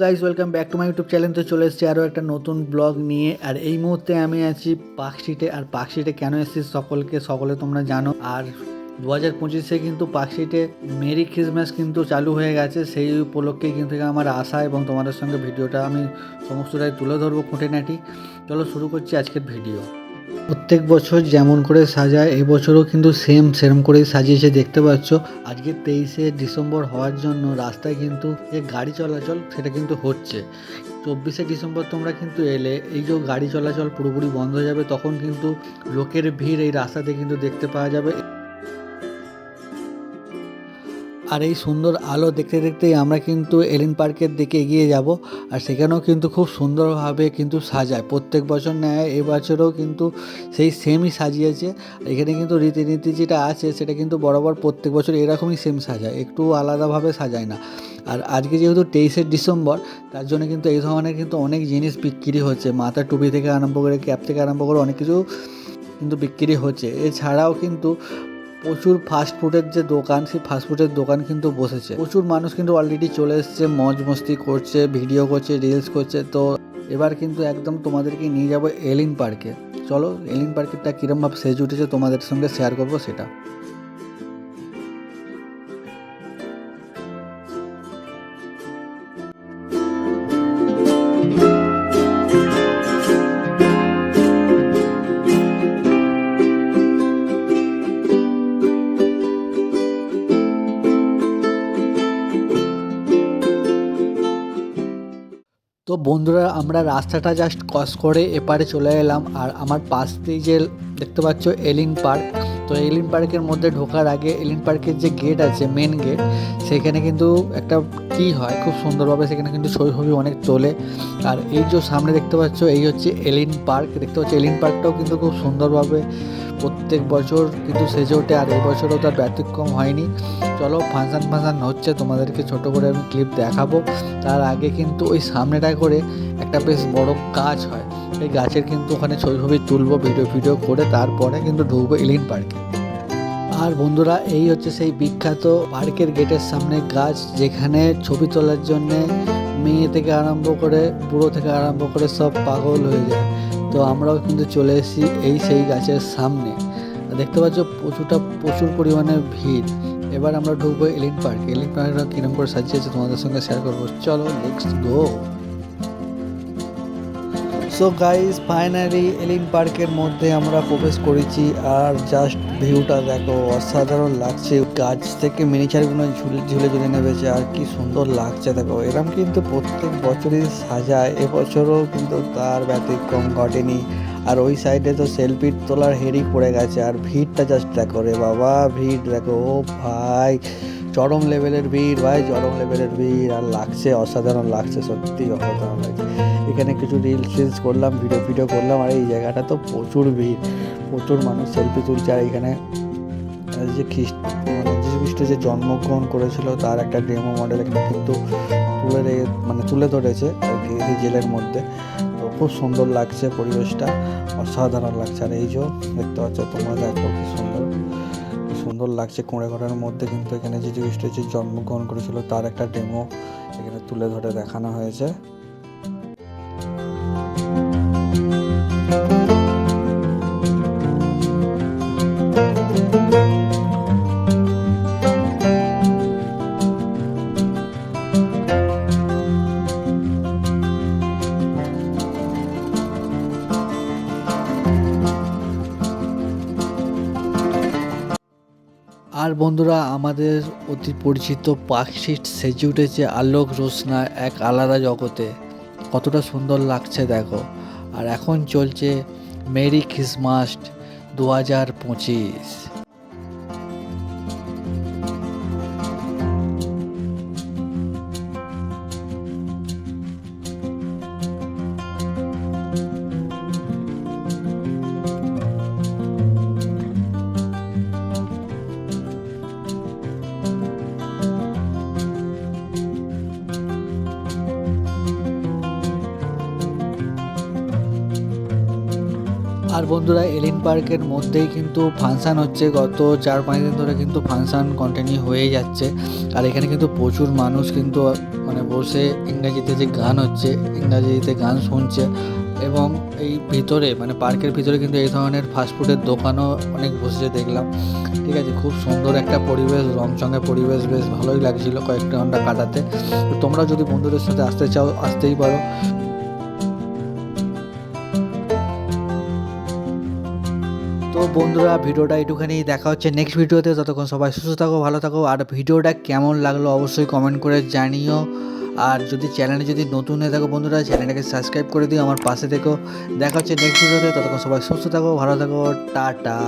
Guys, welcome back to my YouTube channel. তো চলে এসেছি আরও একটা নতুন ব্লগ নিয়ে। আর এই মুহূর্তে আমি আছি পার্কস্ট্রিটে। আর পার্কস্ট্রিটে কেন এসেছি সকলে তোমরা জানো। আর 2025-এ কিন্তু পার্কস্ট্রিটে মেরি ক্রিসমাস কিন্তু চালু হয়ে গেছে। সেই উপলক্ষে কিন্তু আমার আশা এবং তোমাদের সঙ্গে ভিডিওটা আমি সমস্তটাই তুলে ধরবো খুঁটিনাটি। চলো শুরু করছি আজকের ভিডিও। প্রত্যেক বছর যেমন করে সাজায় এই বছরও কিন্তু সেরম করেই সাজিয়েছে, দেখতে পাচ্ছ। আজকে 23শে ডিসেম্বর হওয়ার জন্য রাস্তায় কিন্তু যে গাড়ি চলাচল সেটা কিন্তু হচ্ছে। 24শে ডিসেম্বর তোমরা কিন্তু এলে এই যে গাড়ি চলাচল পুরোপুরি বন্ধ হয়ে যাবে, তখন কিন্তু লোকের ভিড় এই রাস্তাতে কিন্তু দেখতে পাওয়া যাবে। আর এই সুন্দর আলো দেখতে দেখতেই আমরা কিন্তু এলিন পার্কের দিকে এগিয়ে যাব। আর সেখানেও কিন্তু খুব সুন্দরভাবে কিন্তু সাজায়, প্রত্যেক বছর নেয় এবছরও কিন্তু সেই সেমই সাজিয়েছে। এখানে কিন্তু রীতিনীতি যেটা আছে সেটা কিন্তু বরাবর প্রত্যেক বছর এরকমই সেম সাজায়, একটু আলাদাভাবে সাজায় না। আর আজকে যেহেতু 23শে ডিসেম্বর, তার জন্য কিন্তু এই ধরনের কিন্তু অনেক জিনিস বিক্রি হচ্ছে, মাথার টুপি থেকে আরম্ভ করে ক্যাপ থেকে আরম্ভ করে অনেক কিছু কিন্তু বিক্রি হচ্ছে। এছাড়াও কিন্তু প্রচুর ফাস্টফুডের যে দোকান, সেই ফাস্টফুডের দোকান কিন্তু বসেছে। প্রচুর মানুষ কিন্তু অলরেডি চলে এসছে, মজ মস্তি করছে, ভিডিও করছে, রিলস করছে। তো এবার কিন্তু একদম তোমাদেরকে নিয়ে যাবো এলিন পার্কে। চলো এলিন পার্কেরটা কীরমভাবে সেজে উঠেছে তোমাদের সঙ্গে শেয়ার করবো সেটা। তো বন্ধুরা, আমরা রাস্তাটা জাস্ট ক্রস করে এপারে চলে এলাম। আর আমার পাশ দিয়ে যে দেখতে পাচ্ছ এলিন পার্ক। তো এলিন পার্কের মধ্যে ঢোকার আগে এলিন পার্কের যে গেট আছে, মেন গেট, সেখানে কিন্তু একটা কি হয় খুব সুন্দরভাবে সেখানে কিন্তু ছবি অনেক তোলে। আর এই যে সামনে দেখতে পাচ্ছ এই হচ্ছে এলিন পার্ক। দেখতে পাচ্ছ এলিন পার্কটাও কিন্তু খুব সুন্দরভাবে প্রত্যেক বছর কিন্তু সেজে ওঠে। আর এই বছরও তার ব্যতিক্রম হয়নি। চলো ফাংশান হচ্ছে, তোমাদেরকে ছোট করে আমি ক্লিপ দেখাবো। তার আগে কিন্তু ওই সামনেটা করে একটা বেশ বড় গাছ হয়, এই গাছের কিন্তু ওখানে ছবি তুলবো, ভিডিও করে তারপরে কিন্তু ঢুকবো এলিন পার্কে। আর বন্ধুরা, এই হচ্ছে সেই বিখ্যাত পার্কের গেটের সামনে গাছ, যেখানে ছবি তোলার জন্যে মেয়ে থেকে আরম্ভ করে বুড়ো থেকে আরম্ভ করে সব পাগল হয়ে যায়। তো আমরাও কিন্তু চলে এসেছি এই সেই গাছের সামনে। দেখতে পাচ্ছ প্রচুর পরিমাণে ভিড়। এবার আমরা ঢুকবো এলিন পার্কে। এলিন পার্কটা কিরকম করে সাজিয়েছে তোমাদের সঙ্গে শেয়ার করবো। চলো let's go. So guys, finally এলিন পার্কের মধ্যে আমরা প্রবেশ করেছি। আর জাস্ট ভিউটা দেখো, অসাধারণ লাগছে। গাছ থেকে মিনিচারগুলো ঝুলে নেমেছে, আর কি সুন্দর লাগছে দেখো। এরকম কিন্তু প্রত্যেক বছরই সাজায়, এবছরও কিন্তু তার ব্যতিক্রম ঘটেনি। আর ওই সাইডে তো সেলফি তোলার হেরি পড়ে গেছে। আর ভিড়টা জাস্ট দেখো রে বাবা, ভিড় দেখো। ও ভাই, চরম লেভেলের ভিড় ভাই, চরম লেভেলের ভিড়। আর লাগছে, অসাধারণ লাগছে, সত্যি অসাধারণ লাগছে। এখানে কিছু রিলস করলাম, ভিডিও করলাম। আর এই জায়গাটা তো প্রচুর ভিড়, প্রচুর মানুষ সেলফি তুলছে। আর এখানে যে যীশু খ্রিস্ট যে জন্মগ্রহণ করেছিল তার একটা ডেমো মডেল এখানে কিন্তু তুলে ধরেছে আর কি এই জেলের মধ্যে। তো খুব সুন্দর লাগছে, পরিবেশটা অসাধারণ লাগছে। আর এই যে দেখতে পাচ্ছ তোমরা, দেখো কি সুন্দর লাগছে। কোঁড়ে ঘরের মধ্যে কিন্তু এখানে যীশু খ্রিস্ট যে জন্মগ্রহণ করেছিল তার একটা ডেমো এখানে তুলে ধরে দেখানো হয়েছে। আর বন্ধুরা, আমাদের অতি পরিচিত পার্কস্ট্রিট সেজে উঠেছে আলোক রোশনা এক আলাদা জগতে। কতটা সুন্দর লাগছে দেখো। আর এখন চলছে মেরি ক্রিসমাস 2025। আর বন্ধুরা, এলিন পার্কের মধ্যেই কিন্তু ফাংশান হচ্ছে, গত 4-5 দিন ধরে কিন্তু ফাংশান কন্টিনিউ হয়ে যাচ্ছে। আর এখানে কিন্তু প্রচুর মানুষ কিন্তু বসে ইংরাজিতে যে গান হচ্ছে, ইংরাজিতে গান শুনছে। এবং এই ভিতরে মানে পার্কের ভিতরে কিন্তু এই ধরনের ফাস্টফুডের দোকানও অনেক বসেছে দেখলাম। ঠিক আছে, খুব সুন্দর একটা পরিবেশ, রংচঙে পরিবেশ, বেশ ভালোই লাগছিল কয়েকটা ঘন্টা কাটাতে। তো তোমরা যদি বন্ধুদের সাথে আসতে চাও আসতেই পারো। তো বন্ধুরা, ভিডিওটা একটুখানি দেখা হচ্ছে নেক্সট ভিডিওতে। ততক্ষণ সবাই সুস্থ থাকো, ভালো থাকো। আর ভিডিওটা কেমন লাগলো অবশ্যই কমেন্ট করে জানিও। আর যদি চ্যানেলে যদি নতুন হয়ে থাকো বন্ধুরা, চ্যানেলটাকে সাবস্ক্রাইব করে দিও, আমার পাশে থেকো। দেখা হচ্ছে নেক্সট ভিডিওতে। ততক্ষণ সবাই সুস্থ থাকো, ভালো থাকো, টাটা।